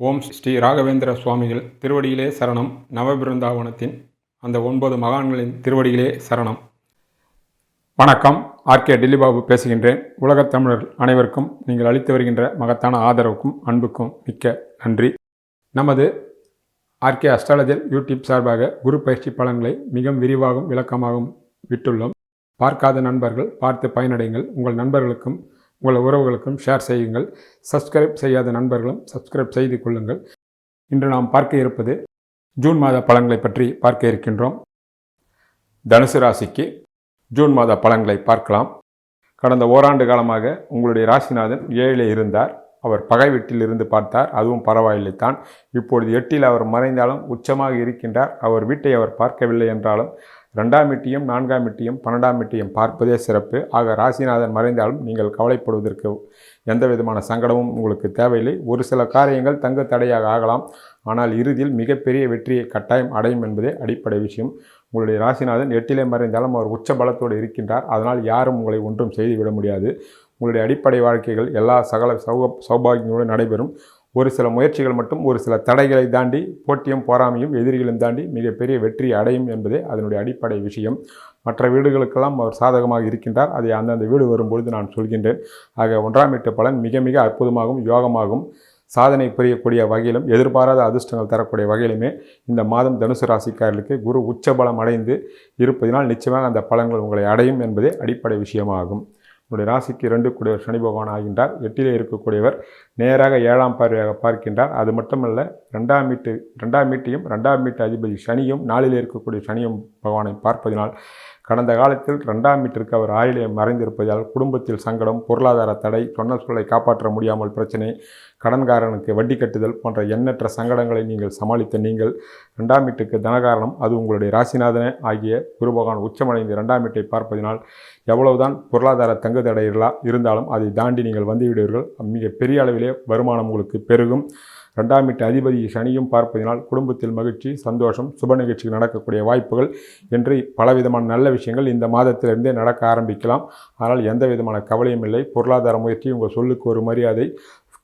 ஓம் ஸ்ரீ ராகவேந்திர சுவாமிகள் திருவடியிலே சரணம். நவபிருந்தாவனத்தின் அந்த 9 மகான்களின் திருவடியிலே சரணம். வணக்கம். ஆர்கே டில்லிபாபு பேசுகின்றேன். உலகத் தமிழர் அனைவருக்கும் நீங்கள் அளித்து வருகின்ற மகத்தான ஆதரவுக்கும் அன்புக்கும் மிக்க நன்றி. நமது ஆர்கே அஸ்ட்ராலஜர் யூடியூப் சார்பாக குரு பயிற்சி பலன்களை மிக விரிவாகவும் விளக்கமாகவும் விட்டுள்ளோம். பார்க்காத நண்பர்கள் பார்த்து பயனடைங்கள். உங்கள் நண்பர்களுக்கும் உங்கள் உறவுகளுக்கும் ஷேர் செய்யுங்கள். சப்ஸ்கிரைப் செய்யாத நண்பர்களும் சப்ஸ்கிரைப் செய்து கொள்ளுங்கள். இன்று நாம் பார்க்க இருப்பது ஜூன் மாத பலன்களை பற்றி பார்க்க இருக்கின்றோம். தனுசு ராசிக்கு ஜூன் மாத பலன்களை பார்க்கலாம். கடந்த ஓராண்டு காலமாக உங்களுடைய ராசிநாதன் 7 இருந்தார். அவர் பகை வீட்டில் இருந்து பார்த்தார், அதுவும் பரவாயில்லை தான். இப்பொழுது 8 அவர் மறைந்தாலும் உச்சமாக இருக்கின்றார். அவர் வீட்டை அவர் பார்க்கவில்லை என்றாலும் 2ஆம் வீட்டையும் 4ஆம் வீட்டையும் 12ஆம் வீட்டையும் பார்ப்பதே சிறப்பு. ஆக ராசிநாதன் மறைந்தாலும் நீங்கள் கவலைப்படுவதற்கு எந்த விதமான சங்கடமும் உங்களுக்கு தேவையில்லை. ஒரு சில காரியங்கள் தங்கு தடையாக ஆகலாம், ஆனால் இறுதியில் மிகப்பெரிய வெற்றியை கட்டாயம் அடையும் என்பதே அடிப்படை விஷயம். உங்களுடைய ராசிநாதன் 8 மறைந்தாலும் அவர் உச்ச பலத்தோடு இருக்கின்றார். அதனால் யாரும் உங்களை ஒன்றும் செய்துவிட முடியாது. உங்களுடைய அடிப்படை வாழ்க்கைகள் எல்லா சகல சௌபாகியங்களோடு நடைபெறும். ஒரு சில முயற்சிகள் மட்டும் ஒரு சில தடைகளை தாண்டி போட்டியும் பொறாமையும் எதிரிகளும் தாண்டி மிகப்பெரிய வெற்றி அடையும் என்பதே அதனுடைய அடிப்படை விஷயம். மற்ற வீடுகளுக்கெல்லாம் அவர் சாதகமாக இருக்கின்றார். அதை அந்தந்த வீடு வரும்பொழுது நான் சொல்கின்றேன். ஆக 1ஆம் வீட்டு பலன் மிக மிக அற்புதமாகவும் யோகமாகவும் சாதனை புரியக்கூடிய வகையிலும் எதிர்பாராத அதிர்ஷ்டங்கள் தரக்கூடிய வகையிலுமே இந்த மாதம் தனுசு ராசிக்காரர்களுக்கு குரு உச்சபலம் அடைந்து இருப்பதினால் நிச்சயமாக அந்த பலன்கள் உங்களை அடையும் என்பதே அடிப்படை விஷயமாகும். உங்களுடைய ராசிக்கு 2 கூடியவர் சனி பகவான் ஆகின்றார். 8 இருக்கக்கூடியவர் நேராக 7ஆம் பார்வையாக பார்க்கின்றார். அது மட்டுமல்ல 2ஆம் வீட்டையும் 2ஆம் வீட்டு அதிபதி சனியும் 4 இருக்கக்கூடிய சனியும் பகவானை பார்ப்பதினால் கடந்த காலத்தில் 2ஆம் வீட்டிற்கு அவர் ஆயிலே மறைந்திருப்பதால் குடும்பத்தில் சங்கடம், பொருளாதார தடை, சொன்ன சொல்லை காப்பாற்ற முடியாமல் பிரச்சனை, கடன்காரனுக்கு வட்டி கட்டுதல் போன்ற எண்ணற்ற சங்கடங்களை நீங்கள் சமாளித்த நீங்கள் 2ஆம் வீட்டுக்கு தனகாரணம், அது உங்களுடைய ராசிநாதனே ஆகிய குரு பகவான் உச்சமடைந்து 2ஆம் வீட்டை பார்ப்பதினால் எவ்வளவுதான் பொருளாதார தங்கு தடை இருந்தாலும் அதை தாண்டி நீங்கள் வந்துவிடுவீர்கள். மிக பெரிய அளவிலே வருமானம் உங்களுக்கு பெருகும். 2ஆம் வீட்டு அதிபதி சனியும் பார்ப்பதினால் குடும்பத்தில் மகிழ்ச்சி, சந்தோஷம், சுப நிகழ்ச்சிகள் நடக்கக்கூடிய வாய்ப்புகள் என்று பலவிதமான நல்ல விஷயங்கள் இந்த மாதத்திலிருந்தே நடக்க ஆரம்பிக்கலாம். ஆனால் எந்த விதமான கவலையும் இல்லை. பொருளாதார முயற்சி, உங்கள் சொல்லுக்கு ஒரு மரியாதை,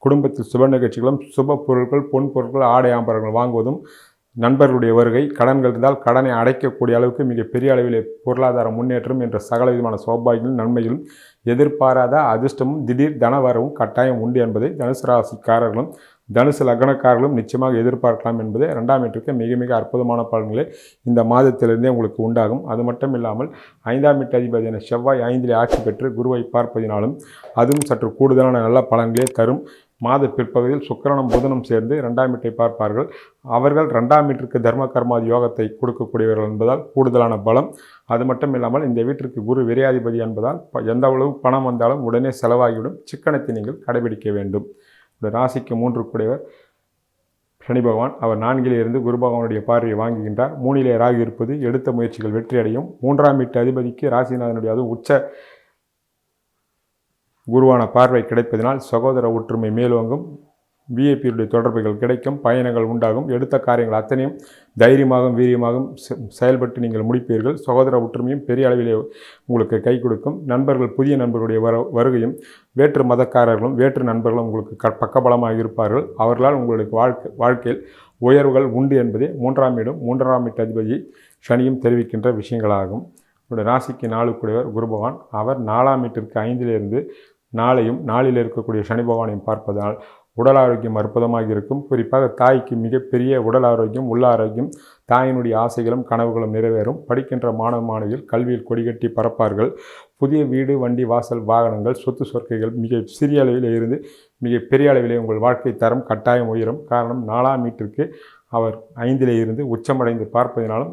குடும்பத்தில் சுப நிகழ்ச்சிகளும், சுப பொருட்கள், பொன் பொருட்கள், ஆடை ஆபரணங்கள் வாங்குவதும், நண்பர்களுடைய வருகை, கடன்கள் இருந்தால் கடனை அடைக்கக்கூடிய அளவுக்கு மிகப்பெரிய அளவிலே பொருளாதார முன்னேற்றம் என்ற சகல விதமான சௌபாகியங்களும் நன்மைகளும் எதிர்பாராத அதிர்ஷ்டமும் திடீர் தனவரவும் கட்டாயம் உண்டு என்பதை தனுசு ராசிக்காரர்களும் தனுசு லக்னக்காரர்களும் நிச்சயமாக எதிர்பார்க்கலாம் என்பது 2ஆம் வீட்டிற்கு மிக மிக அற்புதமான பலன்களே இந்த மாதத்திலிருந்தே உங்களுக்கு உண்டாகும். அது மட்டும் இல்லாமல் 5ஆம் வீட்டு அதிபதியான செவ்வாய் 5 ஆட்சி பெற்று குருவை பார்ப்பதினாலும் அதுவும் சற்று கூடுதலான நல்ல பலன்களே தரும். மாத பிற்பகுதியில் சுக்கிரனும் புதனும் சேர்ந்து 2ஆம் வீட்டை பார்ப்பார்கள். அவர்கள் 2ஆம் வீட்டிற்கு தர்ம கர்மாதி யோகத்தை கொடுக்கக்கூடியவர்கள் என்பதால் கூடுதலான பலம். அது மட்டும் இல்லாமல் இந்த வீட்டிற்கு குரு விரையாதிபதி என்பதால் எந்த அளவு பணம் வந்தாலும் உடனே செலவாகிவிடும். சிக்கனத்தை நீங்கள் கடைபிடிக்க வேண்டும். இந்த ராசிக்கு 3 கூடியவர் சனி பகவான், அவர் 4 இருந்து குரு பகவானுடைய பார்வையை வாங்குகின்றார். 3 ராகு இருப்பது எடுத்த முயற்சிகள் வெற்றியடையும். 3ஆம் வீட்டு அதிபதிக்கு ராசிநாதனுடைய அது உச்ச குருவான பார்வை கிடைப்பதனால் சகோதர ஒற்றுமை மேலோங்கும். விஐபியுடைய தொடர்புகள் கிடைக்கும். பயணங்கள் உண்டாகும். எடுத்த காரியங்கள் அத்தனையும் தைரியமாகவும் வீரியமாகவும் செயல்பட்டு நீங்கள் முடிப்பீர்கள். சகோதர ஒற்றுமையும் பெரிய அளவிலே உங்களுக்கு கை கொடுக்கும். நண்பர்கள், புதிய நண்பர்களுடைய வருகையும், வேற்று மதக்காரர்களும் வேற்று நண்பர்களும் உங்களுக்கு பக்கபலமாக இருப்பார்கள். அவர்களால் உங்களுக்கு வாழ்க்கையில் உயர்வுகள் உண்டு என்பதே 3ஆம் வீடும் 3ஆம் வீட்டு அதிபதி சனியும் தெரிவிக்கின்ற விஷயங்களாகும். உங்களுடைய ராசிக்கு 4 கூடியவர் குரு பகவான், அவர் 4ஆம் வீட்டிற்கு 5 நாளையும் 4 இருக்கக்கூடிய சனி பகவானையும் பார்ப்பதால் உடல் ஆரோக்கியம் அற்புதமாக இருக்கும். குறிப்பாக தாய்க்கு மிகப்பெரிய உடல் ஆரோக்கியம், உள்ள ஆரோக்கியம், தாயினுடைய ஆசைகளும் கனவுகளும் நிறைவேறும். படிக்கின்ற மாணவ மாணவிகள் கல்வியில் கொடிகட்டி பறப்பார்கள். புதிய வீடு, வண்டி, வாசல், வாகனங்கள், சொத்து சொற்கைகள் மிக சிறிய அளவில் இருந்து மிக பெரிய அளவிலே உங்கள் வாழ்க்கை தரம் கட்டாயம் உயரும். காரணம் 4ஆம் வீட்டிற்கு அவர் 5 இருந்து உச்சமடைந்து பார்ப்பதினாலும்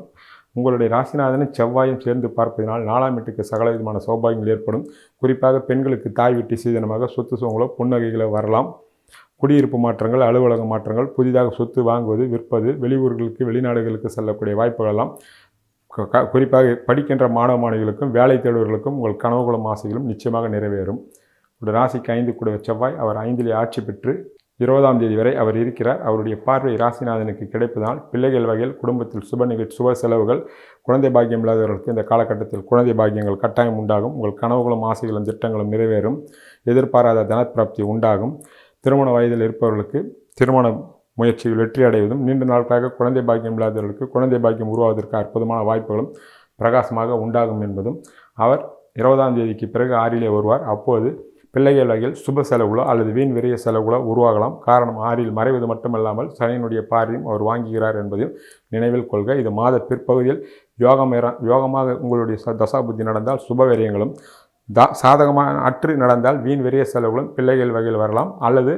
உங்களுடைய ராசிநாதனை செவ்வாயும் சேர்ந்து பார்ப்பதனால் 4ஆம் வீட்டுக்கு சகல விதமான சௌபாகியங்கள் ஏற்படும். குறிப்பாக பெண்களுக்கு தாய் வீட்டு சீதனமாக சொத்து சுகங்களோ பொன்னகைகளோ வரலாம். குடியிருப்பு மாற்றங்கள், அலுவலக மாற்றங்கள், புதிதாக சொத்து வாங்குவது, விற்பது, வெளியூர்களுக்கு வெளிநாடுகளுக்கு செல்லக்கூடிய வாய்ப்புகளெல்லாம் குறிப்பாக படிக்கின்ற மாணவ மாணவிகளுக்கும் வேலை தேடுவர்களுக்கும் உங்கள் கனவுகளும் ஆசைகளும் நிச்சயமாக நிறைவேறும். ஒரு ராசிக்கு 5 கூடிய செவ்வாய் அவர் 5 ஆட்சி பெற்று 20ஆம் தேதி வரை அவர் இருக்கிறார். அவருடைய பார்வை ராசிநாதனுக்கு கிடைப்பதால் பிள்ளைகள் வகையில் குடும்பத்தில் சுப நிகழ்ச்சி, சுப செலவுகள், குழந்தை பாக்கியம் இல்லாதவர்களுக்கு இந்த காலகட்டத்தில் குழந்தை பாக்கியங்கள் கட்டாயம் உண்டாகும். உங்கள் கனவுகளும் ஆசைகளும் திட்டங்களும் நிறைவேறும். எதிர்பாராத தனப்பிராப்தி உண்டாகும். திருமண வயதில் இருப்பவர்களுக்கு திருமணம் முயற்சிகள் வெற்றி அடைவதும், நீண்ட நாட்களாக குழந்தை பாக்கியம் இல்லாதவர்களுக்கு குழந்தை பாக்கியம் உருவாவதற்கு அற்புதமான வாய்ப்புகளும் பிரகாசமாக உண்டாகும் என்பதும், அவர் 20ஆம் தேதிக்கு பிறகு 6லே வருவார். அப்போது பிள்ளைகள் வகையில் சுப செலவுகளோ அல்லது வீண் விரைய செலவுகளோ உருவாகலாம். காரணம் 6ல் மறைவது மட்டுமல்லாமல் சனியினுடைய பார்வையும் அவர் வாங்குகிறார் என்பதையும் நினைவில் கொள்க. இது மாத பிற்பகுதியில் யோகமாக உங்களுடைய தசாபுத்தி நடந்தால் சுப விரயங்களும், சாதகமான அற்று நடந்தால் வீண் விரைய செலவுகளும் பிள்ளைகள் வகையில் வரலாம். அல்லது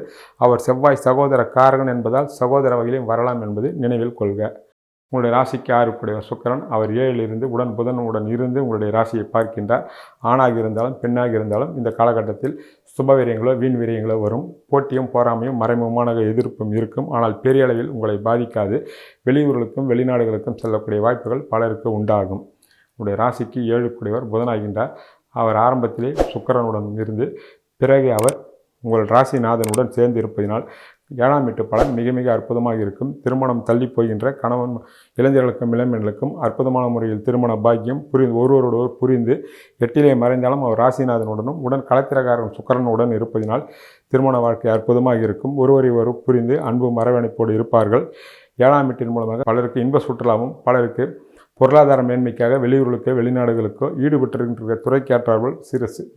அவர் செவ்வாய் சகோதர காரகன் என்பதால் சகோதர வகையிலும் வரலாம் என்பது நினைவில் கொள்க. உங்களுடைய ராசிக்கு 6 சுக்கிரன் அவர் 7லிருந்து புதனுடன் இருந்து உங்களுடைய ராசியை பார்க்கின்றார். ஆணாக இருந்தாலும் பெண்ணாக இருந்தாலும் இந்த காலகட்டத்தில் சுபவிரயங்களோ வீண் விரயங்களோ வரும். போட்டியும் பொறாமையும் மறைமுகமான எதிர்ப்பும் இருக்கும். ஆனால் பெரிய அளவில் உங்களை பாதிக்காது. வெளியூர்களுக்கும் வெளிநாடுகளுக்கும் செல்லக்கூடிய வாய்ப்புகள் பலருக்கு உண்டாகும். உங்களுடைய ராசிக்கு 7 புதனாகின்றார். அவர் ஆரம்பத்திலே சுக்கிரனுடன் இருந்து பிறகு அவர் உங்கள் ராசிநாதனுடன் சேர்ந்து இருப்பதினால் 7ஆம் வீட்டு பலன் மிக மிக அற்புதமாக இருக்கும். திருமணம் தள்ளி போகின்ற கணவன் இளைஞர்களுக்கும் இளம்பெண்களுக்கும் அற்புதமான முறையில் திருமண பாக்கியம் ஒருவரோடு புரிந்து 8லே மறைந்தாலும் அவர் ராசிநாதனுடனும் உடன் களத்திரக்காரன் சுக்கிரனுடன் இருப்பதினால் திருமண வாழ்க்கை அற்புதமாக இருக்கும். ஒருவரை புரிந்து அன்பு அரவணைப்போடு இருப்பார்கள். 7ஆம் வீட்டின் மூலமாக பலருக்கு இன்ப சுற்றுலாவும், பலருக்கு பொருளாதார மேன்மைக்காக வெளியூர்களுக்கோ வெளிநாடுகளுக்கோ ஈடுபட்டிருக்கின்ற துறைக்கேற்றார்கள்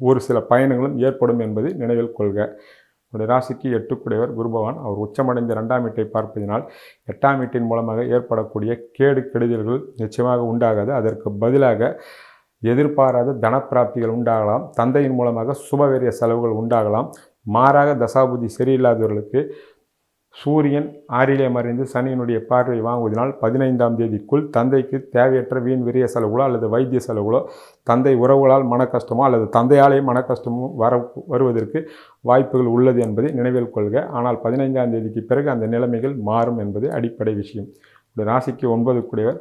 ஒரு சில பயணங்களும் ஏற்படும் என்பதை நினைவில் கொள்க. உங்களுடைய ராசிக்கு 8 குரு பகவான் அவர் உச்சமடைந்த 2ஆம் வீட்டை பார்ப்பதினால் 8ஆம் வீட்டின் மூலமாக ஏற்படக்கூடிய கெடுதல்கள் நிச்சயமாக உண்டாகாது. அதற்கு பதிலாக எதிர்பாராத தனப்பிராப்திகள் உண்டாகலாம். தந்தையின் மூலமாக சுபவீரிய செலவுகள் உண்டாகலாம். மாறாக தசாபுதி சரியில்லாதவர்களுக்கு சூரியன் 6லே மறைந்து சனியினுடைய பார்வை வாங்குவதனால் 15ஆம் தேதிக்குள் தந்தைக்கு தேவையற்ற வீண் விரிய செலவுகளோ அல்லது வைத்திய செலவுகளோ, தந்தை உறவுகளால் மன கஷ்டமோ அல்லது தந்தையாலே மன கஷ்டமோ வருவதற்கு வாய்ப்புகள் உள்ளது என்பதை நினைவில் கொள்க. ஆனால் 15ஆம் தேதிக்கு பிறகு அந்த நிலைமைகள் மாறும் என்பது அடிப்படை விஷயம். ராசிக்கு 9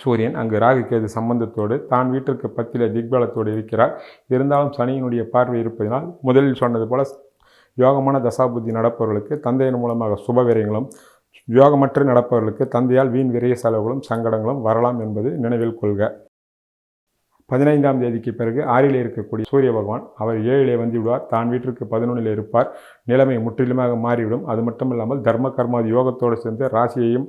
சூரியன் அங்கு ராகு கேது சம்பந்தத்தோடு தான் வீட்டிற்கு 10லே திக்பலத்தோடு இருக்கிறார். இருந்தாலும் சனியினுடைய பார்வை இருப்பதனால் முதலில் சொன்னது போல யோகமான தசாபுத்தி நடப்பவர்களுக்கு தந்தையின் மூலமாக சுபவிரயங்களும், யோகமற்று நடப்பவர்களுக்கு தந்தையால் வீண் விரைய செலவுகளும் சங்கடங்களும் வரலாம் என்பது நினைவில் கொள்க. 15ஆம் தேதிக்கு பிறகு 6லே இருக்கக்கூடிய சூரிய பகவான் அவர் 7லே வந்து விடுவார். தான் வீட்டிற்கு 11லே இருப்பார். நிலைமை முற்றிலுமாக மாறிவிடும். அது மட்டுமில்லாமல் தர்ம கர்மாதி யோகத்தோடு சேர்ந்து ராசியையும்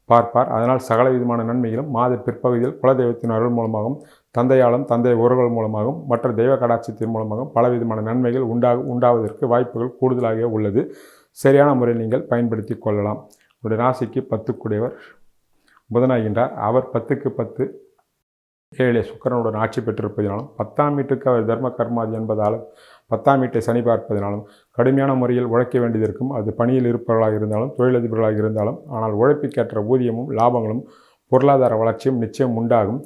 பார்ப்பார். அதனால் சகல விதமான நன்மைகளும் மாத பிற்பகுதியில் குலதெய்வத்தின் அருள் மூலமாகவும், தந்தையாலும் தந்தை உறவுகள் மூலமாகவும், மற்ற தெய்வ கடாட்சத்தின் மூலமாகவும் பலவிதமான நன்மைகள் உண்டாவதற்கு வாய்ப்புகள் கூடுதலாக உள்ளது. சரியான முறையில் நீங்கள் பயன்படுத்தி கொள்ளலாம். உங்களுடைய ராசிக்கு 10 புதனாகின்றார். அவர் 10க்கு 10 7லே சுக்கிரனுடன் ஆட்சி பெற்றிருப்பதினாலும் 10ஆம் வீட்டுக்கு அவர் தர்ம கர்மாதி என்பதாலும் 10ஆம் வீட்டை சனி பார்ப்பதினாலும் கடுமையான முறையில் உழைக்க வேண்டியதற்கும், அது பணியில் இருப்பவர்களாக இருந்தாலும் தொழிலதிபர்களாக இருந்தாலும், ஆனால் உழைப்புக்கேற்ற ஊதியமும் லாபங்களும் பொருளாதார வளர்ச்சியும் நிச்சயம் உண்டாகும்.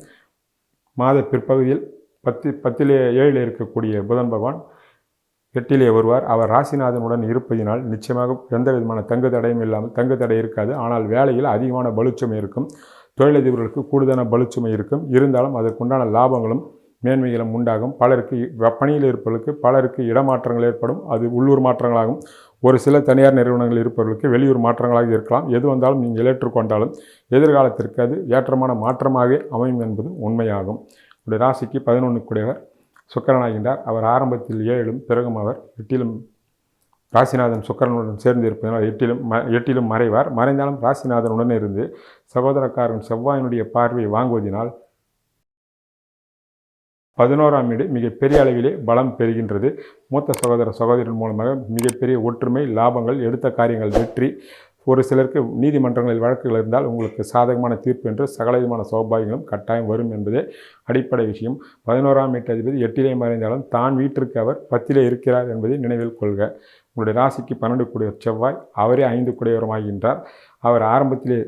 மாத பிற்பகுதியில் 7லே இருக்கக்கூடிய புதன் பகவான் 8லே வருவார். அவர் ராசிநாதனுடன் இருப்பதினால் நிச்சயமாக எந்த விதமான தங்கு தடையும் இல்லாமல், தங்கு தடை இருக்காது. ஆனால் வேலையில் அதிகமான பலுச்சுமை இருக்கும். தொழிலதிபர்களுக்கு கூடுதலான பலுச்சுமை இருக்கும். இருந்தாலும் அதற்குண்டான லாபங்களும் மேன்மைகளும் உண்டாகும். பலருக்கு பணியில் இருப்பவர்களுக்கு பலருக்கு இடமாற்றங்கள் ஏற்படும். அது உள்ளூர் மாற்றங்களாகும். ஒரு சில தனியார் நிறுவனங்கள் இருப்பவர்களுக்கு வெளியூர் மாற்றங்களாக இருக்கலாம். எது வந்தாலும் நீங்கள் ஏற்றுக்கொண்டாலும் எதிர்காலத்திற்கு அது ஏற்றமான மாற்றமாக அமையும் என்பது உண்மையாகும். உடைய ராசிக்கு 11 சுக்கிரனாகின்றார். அவர் ஆரம்பத்தில் 7லும் பிறகும் அவர் 8லும் ராசிநாதன் சுக்கிரனுடன் சேர்ந்து இருப்பதனால் 8லும் மறைவார். மறைந்தாலும் ராசிநாதனுடன் இருந்து சகோதரக்காரன் செவ்வாயினுடைய பார்வையை வாங்குவதனால் 11ஆம் வீடு மிகப்பெரிய அளவிலே பலம் பெறுகின்றது. மூத்த சகோதரன் மூலமாக மிகப்பெரிய ஒற்றுமை, லாபங்கள், எடுத்த காரியங்கள் வெற்றி. ஒரு சிலருக்கு நீதிமன்றங்களில் வழக்குகள் இருந்தால் உங்களுக்கு சாதகமான தீர்ப்பு என்று சகலவிதமான சௌபாகியங்களும் கட்டாயம் வரும் என்பதே அடிப்படை விஷயம். 11ஆம் வீட்டு அதிபதி 8லே மறைந்தாலும் தான் வீட்டிற்கு அவர் 10லே இருக்கிறார் என்பதை நினைவில் கொள்க. உங்களுடைய ராசிக்கு 12 செவ்வாய் அவரே 5 ஆகின்றார். அவர் ஆரம்பத்திலே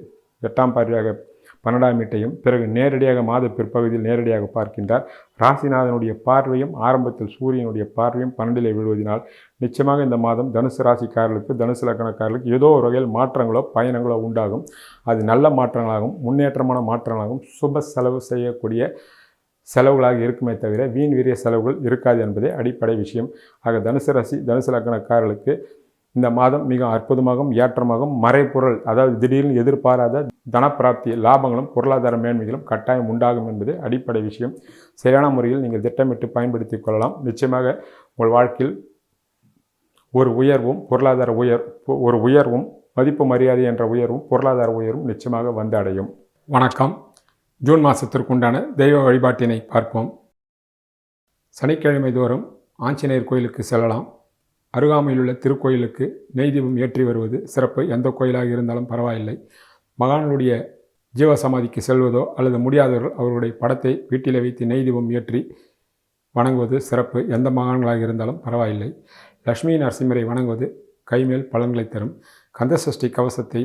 8ஆம் பார்வையாக 12ஆம் வீட்டையும் பிறகு நேரடியாக மாத பிற்பகுதியில் நேரடியாக பார்க்கின்றார். ராசிநாதனுடைய பார்வையும் ஆரம்பத்தில் சூரியனுடைய பார்வையும் 12லே விழுவதனால் நிச்சயமாக இந்த மாதம் தனுசு ராசிக்காரர்களுக்கு, தனுசு லக்னக்காரர்களுக்கு ஏதோ ஒரு வகையில் மாற்றங்களோ பயணங்களோ உண்டாகும். அது நல்ல மாற்றங்களாகவும் முன்னேற்றமான மாற்றங்களாகவும் சுப செலவு செய்யக்கூடிய செலவுகளாக இருக்குமே தவிர வீண் வீரிய செலவுகள் இருக்காது என்பதே அடிப்படை விஷயம். ஆக தனுசு ராசி தனுசு லக்னக்காரர்களுக்கு இந்த மாதம் மிக அற்புதமாகவும் ஏற்றமாகவும் மறைபொருள், அதாவது திடீர்னு எதிர்பாராத தனப்பிராப்தி, லாபங்களும் பொருளாதார மேன்மைகளும் கட்டாயம் உண்டாகும் என்பது அடிப்படை விஷயம். சரியான முறையில் நீங்கள் திட்டமிட்டு பயன்படுத்தி கொள்ளலாம். நிச்சயமாக உங்கள் வாழ்க்கையில் ஒரு உயர்வும் மதிப்பு மரியாதை என்ற உயர்வும் பொருளாதார உயர்வும் நிச்சயமாக வந்து அடையும். வணக்கம். ஜூன் மாதத்திற்குண்டான தெய்வ வழிபாட்டினை பார்ப்போம். சனிக்கிழமை தோறும் ஆஞ்சநேயர் கோயிலுக்கு செல்லலாம். அருகாமையில் உள்ள திருக்கோயிலுக்கு நெய் தீபம் ஏற்றி வருவது சிறப்பு. எந்த கோயிலாக இருந்தாலும் பரவாயில்லை. மகான்களுடைய ஜீவசமாதிக்கு செல்வதோ அல்லது முடியாதவர்கள் அவர்களுடைய படத்தை வீட்டிலே வைத்து நெய் தீபம் ஏற்றி வணங்குவது சிறப்பு. எந்த மகான்களாக இருந்தாலும் பரவாயில்லை. லட்சுமி நரசிம்மரை வணங்குவது கைமேல் பலன்களை தரும். கந்தசஷ்டி கவசத்தை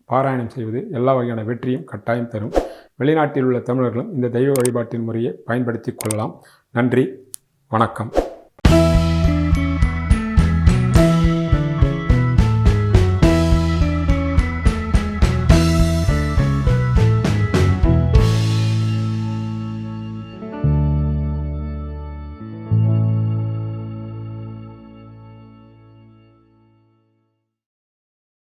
பாராயணம் செய்வது எல்லா வகையான வெற்றியும் கட்டாயம் தரும். வெளிநாட்டில் உள்ள தமிழர்களும் இந்த தெய்வ வழிபாட்டின் முறையை பயன்படுத்தி கொள்ளலாம். நன்றி, வணக்கம்.